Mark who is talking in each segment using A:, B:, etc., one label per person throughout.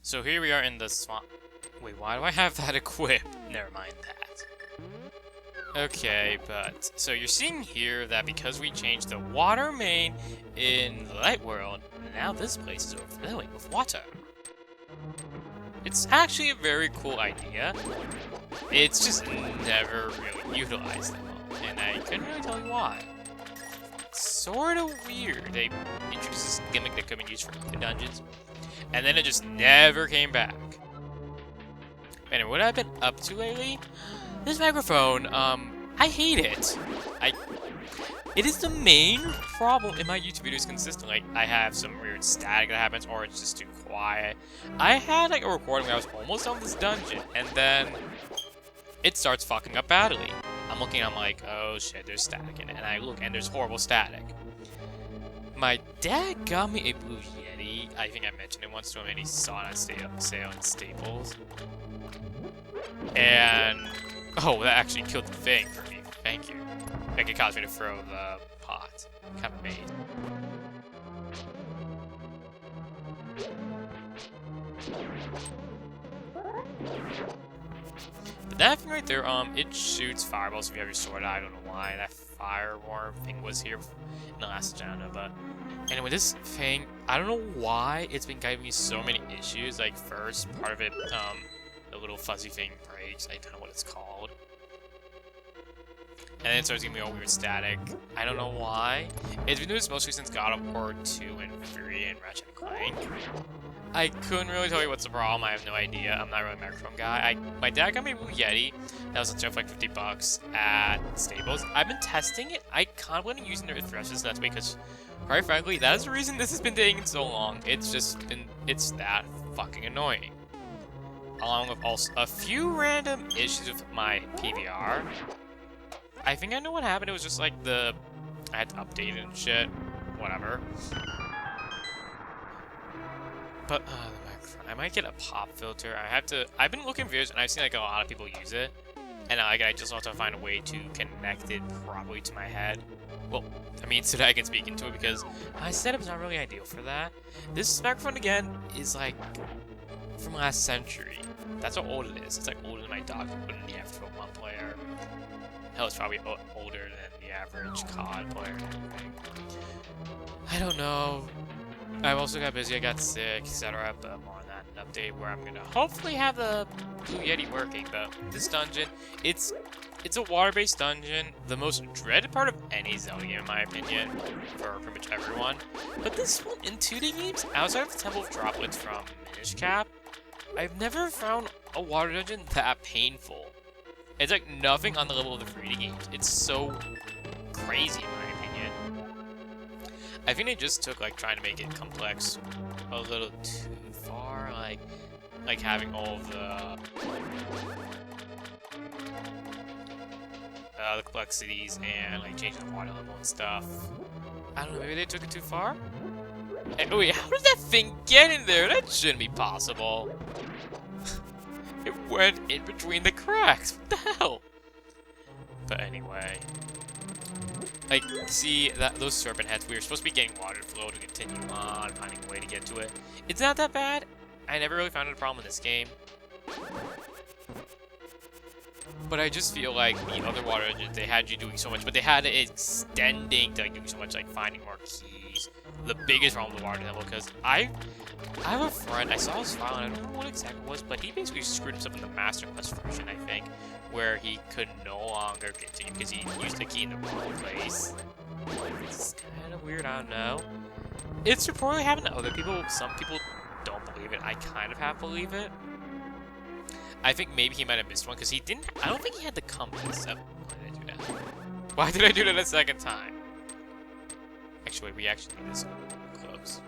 A: So here we are in the swamp. Wait, why do I have that equipped? Never mind that. Okay, but so you're seeing here that because we changed the water main in the light world, now this place is overflowing with water. It's actually a very cool idea. It's just never really utilized at all, and I couldn't really tell you why. It's sort of weird. They introduced this gimmick that could be used for the dungeons, and then it just never came back. Anyway, what I've been up to lately? This microphone, I hate it. It is the main problem in my YouTube videos consistently. I have some weird static that happens, or it's just too quiet. I had like a recording where I was almost done with this dungeon, and then it starts fucking up badly. I'm looking, I'm like, oh shit, there's static in it, and I look, and there's horrible static. My dad got me a Blue Yeti. I think I mentioned it once to him, and he saw it on sale in Staples. And oh, that actually killed the thing for me. Thank you. Like, it caused me to throw the pot. Kind of amazing. But that thing right there, it shoots fireballs if you have your sword out. I don't know why that fireworm thing was here in the last agenda, but anyway, this thing, I don't know why it's been giving me so many issues. Like, first part of it, the little fuzzy thing breaks. I don't know what it's called. And then it starts giving me all weird static. I don't know why. It's been doing this mostly since God of War 2 and 3 and Ratchet and Clank. I couldn't really tell you what's the problem. I have no idea. I'm not really a microphone guy. My dad got me a Blue Yeti. That was on sale for like $50 at Staples. I've been testing it. I kind of want to use it to refresh this that way because, quite frankly, that is the reason this has been taking so long. It's just been, it's that fucking annoying. Along with also a few random issues with my PVR. I think I know what happened. It was just like I had to update it and shit. Whatever. But, the microphone. I might get a pop filter. I've been looking at videos and I've seen like a lot of people use it. And I just have to find a way to connect it properly to my head. Well, I mean, so that I can speak into it because my setup's not really ideal for that. This microphone, again, is like from last century. That's how old it is. It's like older than my dog, but in the F1 player. Hell, it's probably older than the average COD player. I don't know. I've also got busy, I got sick, etc. But more on that in an update where I'm gonna hopefully have the Blue Yeti working. But this dungeon, it's a water-based dungeon, the most dreaded part of any Zelda game in my opinion, for pretty much everyone. But this one in 2D games, outside of the Temple of Droplets from Minish Cap, I've never found a water dungeon that painful. It's like nothing on the level of the 3D games. It's so crazy in my opinion. I think they just took like trying to make it complex a little too far, like having all of the complexities and like changing the water level and stuff. I don't know, maybe they took it too far? And, wait, how did that thing get in there? That shouldn't be possible. It went in between the cracks. What the hell? But anyway, like, see that those serpent heads, we were supposed to be getting water flow to continue on, finding a way to get to it. It's not that bad. I never really found it a problem in this game. But I just feel like the other water engines, they had you doing so much, but they had it extending to like doing so much, like finding more keys. The biggest problem with the water temple, because I have a friend, I saw his file, and I don't remember what exactly it was, but he basically screwed himself in the Master Quest version, I think, where he could no longer continue because he used the key in the wrong place. It's kind of weird, I don't know. It's reportedly happened to other people. Some people don't believe it. I kind of have to believe it. I think maybe he might have missed one because he didn't. I don't think he had the compass. Why did I do that? Why did I do that a second time? Actually, we actually need this close.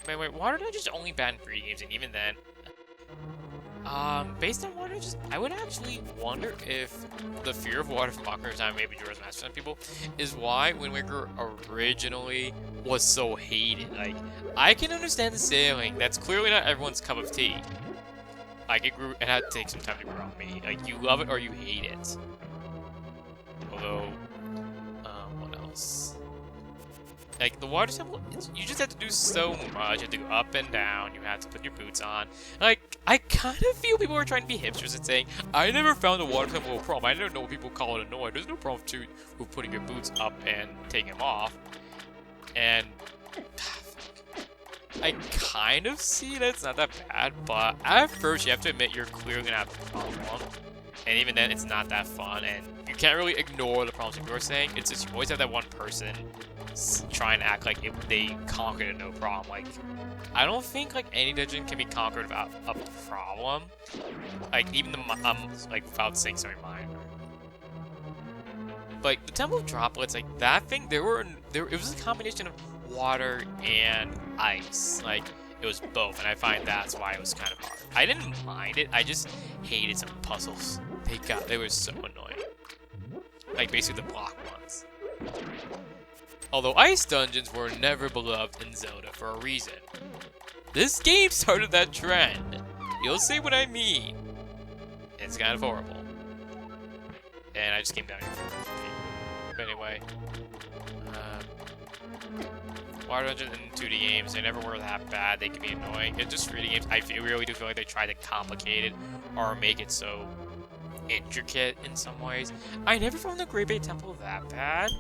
A: Wait, water dungeons only banned 3 games, and even then, based on water dungeons, I would actually wonder if the fear of water from Ocarina of Time, maybe Jorah's Master some people, is why Wind Waker originally was so hated. Like, I can understand the sailing. That's clearly not everyone's cup of tea. Like, it had to take some time to grow on me. Like, you love it or you hate it. Although, what else? Like, the water temple, you just have to do so much. You have to go up and down. You have to put your boots on. Like, I kind of feel people are trying to be hipsters and saying, I never found the water temple a problem. I don't know what people call it annoying. There's no problem with putting your boots up and taking them off. And I kind of see that it's not that bad, but at first you have to admit you're clearly going to have a problem. And even then, it's not that fun, and you can't really ignore the problems people are saying. It's just you always have that one person try and act like they conquered it no problem. Like, I don't think like any dungeon can be conquered without a problem. Like even the like without saying something minor. Like the Temple of Droplets, like that thing, it was a combination of water and ice. Like it was both, and I find that's why it was kind of hard. I didn't mind it. I just hated some puzzles. They were so annoying. Like basically the block ones. Although ice dungeons were never beloved in Zelda for a reason. This game started that trend. You'll see what I mean. It's kind of horrible. And I just came down here for it. But anyway. Water dungeons in 2D games, they never were that bad. They can be annoying. It's just 3D games. I really do feel like they try to complicate it or make it so intricate in some ways. I never found the Great Bay Temple that bad.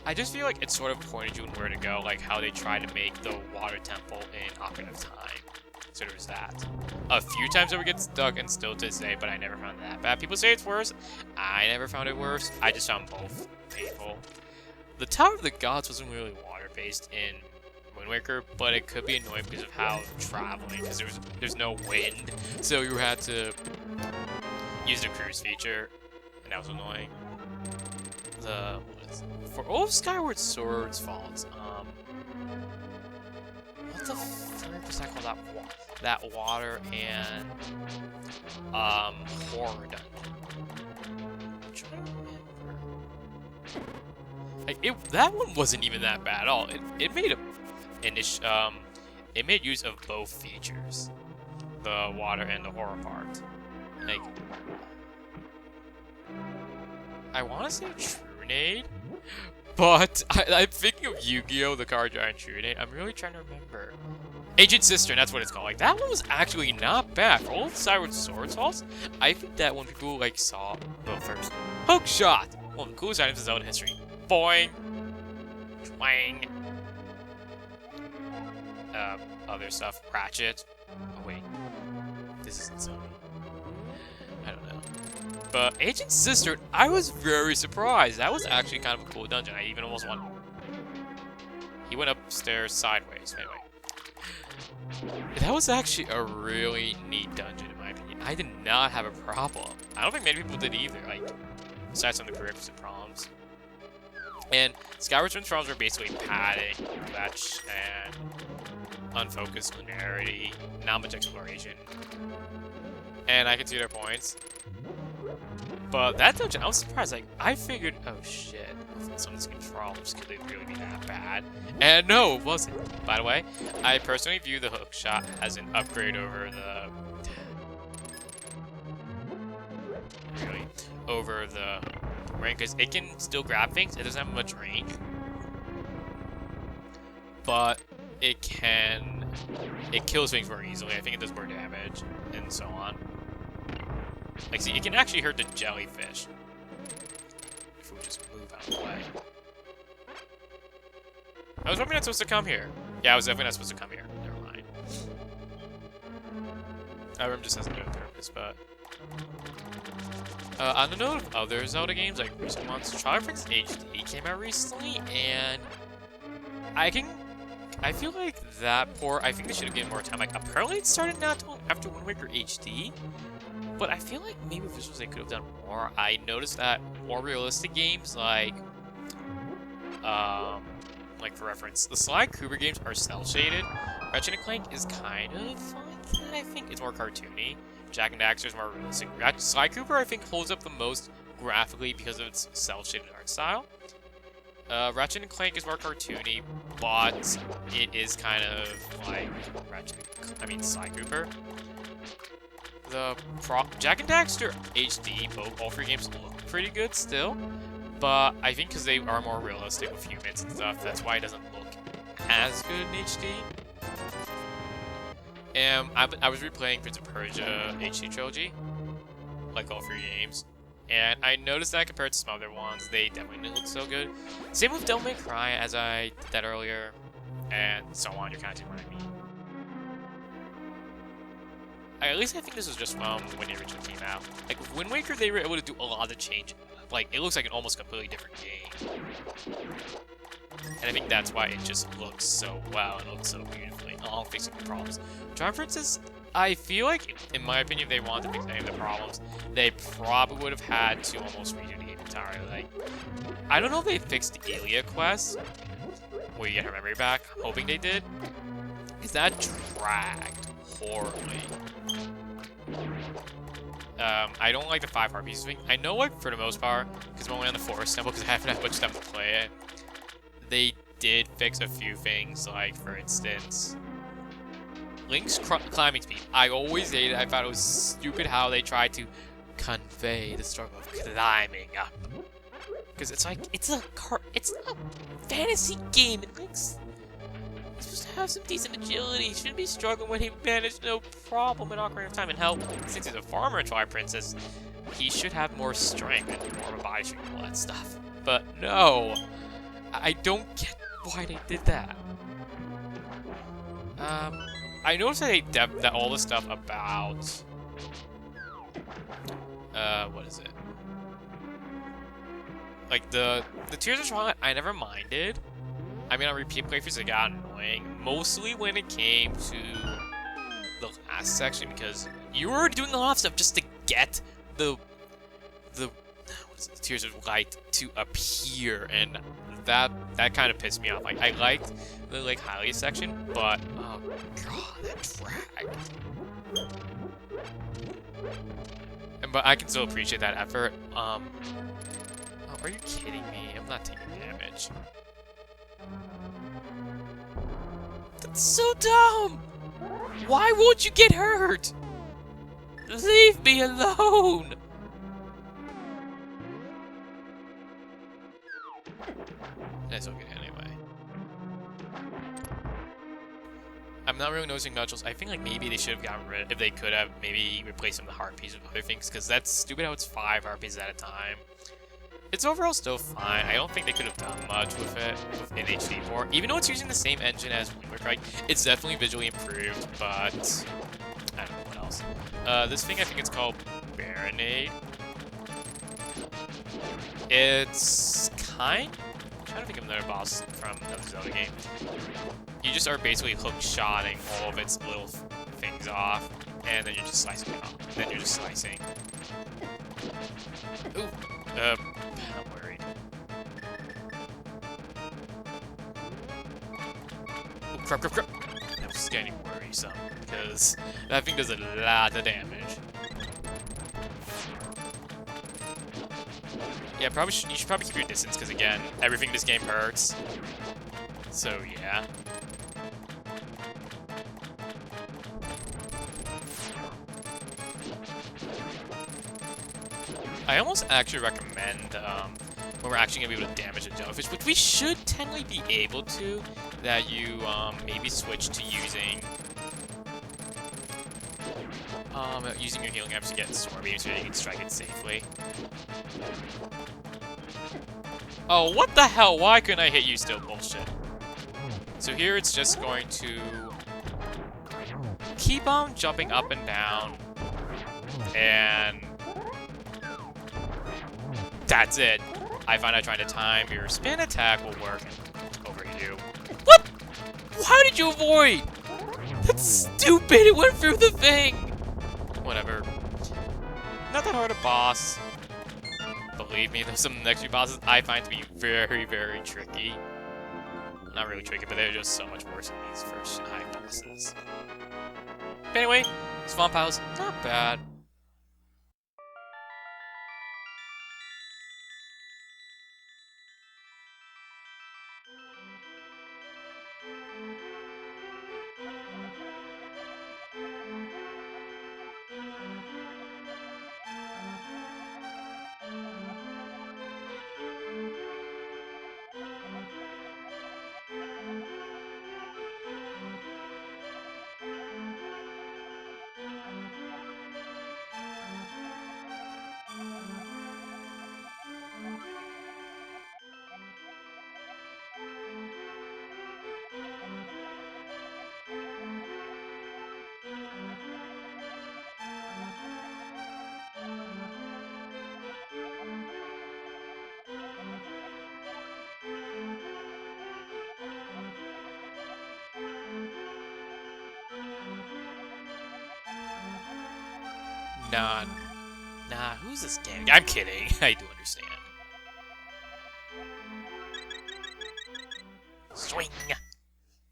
A: I just feel like it sort of pointed you in where to go, like how they tried to make the water temple in Ocarina of Time. So there's that. A few times I would get stuck, and still to this day, but I never found it that bad. People say it's worse. I never found it worse. I just found both painful. The Tower of the Gods wasn't really water-based in Wind Waker, but it could be annoying because of how traveling, because there's no wind, so you had to use the cruise feature, and that was annoying. For all of Skyward Sword's faults, what the frick was that called? That water and horror dungeon. I'm trying to remember. Like that one wasn't even that bad at all. It made it made use of both features, the water and the horror part. Like, I want to say Trunade, but I'm thinking of Yu-Gi-Oh! The card giant Trunade. I'm really trying to remember. Ancient Cistern, that's what it's called. Like, that one was actually not bad. For all of Skyward Sword's faults, I think that when people, like, saw the first hook shot, one of the coolest items in Zelda history. Boing! Twang! Other stuff. Ratchet. Oh, wait. This isn't Zelda. I don't know. But Ancient Cistern, I was very surprised. That was actually kind of a cool dungeon. I even almost won. He went upstairs sideways. Anyway. That was actually a really neat dungeon, in my opinion. I did not have a problem. I don't think many people did either, like, besides some of the prerequisite problems. And Skyward Sword's problems were basically padding, fetch, and unfocused linearity, not much exploration. And I can see their points. But that dungeon, I was surprised. Like, I figured, oh shit, some of these controls could they really be that bad? And no, it wasn't. By the way, I personally view the hook shot as an upgrade over the range, because it can still grab things. It doesn't have much range, but it kills things more easily. I think it does more damage and so on. Like, see, it can actually hurt the jellyfish if we just move out of the way. I was probably not supposed to come here. Yeah, I was definitely not supposed to come here. Never mind. That room just has no purpose, but on the note of other Zelda games, like recent ones, Twilight Princess HD came out recently, and I feel like that port, I think they should have given more time. Like, apparently it started not after Wind Waker HD, but I feel like maybe visuals they could have done more. I noticed that more realistic games, like for reference, the Sly Cooper games are cel-shaded. Ratchet & Clank is kind of like that, I think. It's more cartoony. Jak and Daxter is more realistic. Sly Cooper, I think, holds up the most graphically because of its cel-shaded art style. Ratchet & Clank is more cartoony, but it is kind of like Sly Cooper. Jak and Daxter HD, all three games look pretty good still, But I think because they are more realistic with humans and stuff, that's why it doesn't look as good in HD. And I was replaying Prince of Persia HD Trilogy, like all 3 games, and I noticed that compared to some other ones, they definitely didn't look so good. Same with Devil May Cry, as I did that earlier, and so on. You're kind of seeing what I mean. At least I think this was just when it originally came out. Like with Wind Waker, they were able to do a lot of change. Like it looks like an almost completely different game, and I think that's why it just looks so well and looks so beautifully, all fixing the problems. Twilight Princess, I feel like, in my opinion, if they wanted to fix any of the problems, they probably would have had to almost redo the game entirely. Like, I don't know if they fixed the Ilia quest, where you get her memory back. I'm hoping they did, because that dragged horribly. I don't like the 5 heart pieces thing. I know, like, for the most part, because I'm only on the Forest Temple, because I haven't had much time to play it, they did fix a few things, like, for instance, Link's climbing speed. I always hated it. I thought it was stupid how they tried to convey the struggle of climbing up. Because it's like, it's a fantasy game, and Link's supposed to have some decent agility. He shouldn't be struggling when he managed no problem in Ocarina of Time. And hell, since he's a farmer in Twilight Princess, he should have more strength and more of a body shape and all that stuff. But no, I don't get why they did that. I noticed that that all the stuff about what is it? Like the Tears of Twilight, I never minded. I mean, on repeat playthroughs, it got annoying. Mostly when it came to the last section, because you were doing a lot of stuff just to get the what is it, the Tears of Light to appear, and that kind of pissed me off. Like, I liked the Lake Hylia section, but oh god, that dragged. But I can still appreciate that effort. Oh, are you kidding me? I'm not taking damage. That's so dumb! Why won't you get hurt? Leave me alone! That's okay anyway. I'm not really noticing much else. I think like maybe they should have gotten rid, if they could have, maybe replaced some of the heart pieces with other things, because that's stupid how it's 5 heart pieces at a time. It's overall still fine. I don't think they could have done much with it in HD 4. Even though it's using the same engine as Wind Waker, right? It's definitely visually improved, but I don't know what else. This thing, I think it's called Baronade. It's I'm trying to think of another boss from another Zelda game. You just are basically hook-shotting all of its little things off, and then you're just slicing it off. Then you're just slicing. Ooh. I'm worried. Oh, crap. I'm just getting worrisome, because that thing does a lot of damage. Yeah, you should probably keep your distance, because again, everything in this game hurts. So, yeah. I almost actually recommend, when we're actually going to be able to damage a jellyfish, which we should technically be able to, that you, maybe switch to using your healing items to get Sword Beam so you can strike it safely. Oh, what the hell? Why couldn't I hit you still? Bullshit. So here it's just going to keep on jumping up and down, and that's it. I find out trying to time your spin attack will work over you. What? How did you avoid? That's stupid. It went through the thing. Whatever. Not that hard a boss. Believe me, there's some next few bosses I find to be very, very tricky. Not really tricky, but they're just so much worse than these first 9 bosses. But anyway, Swamp House, not bad. Nah, nah, who's this gang? I'm kidding. I do understand. Swing!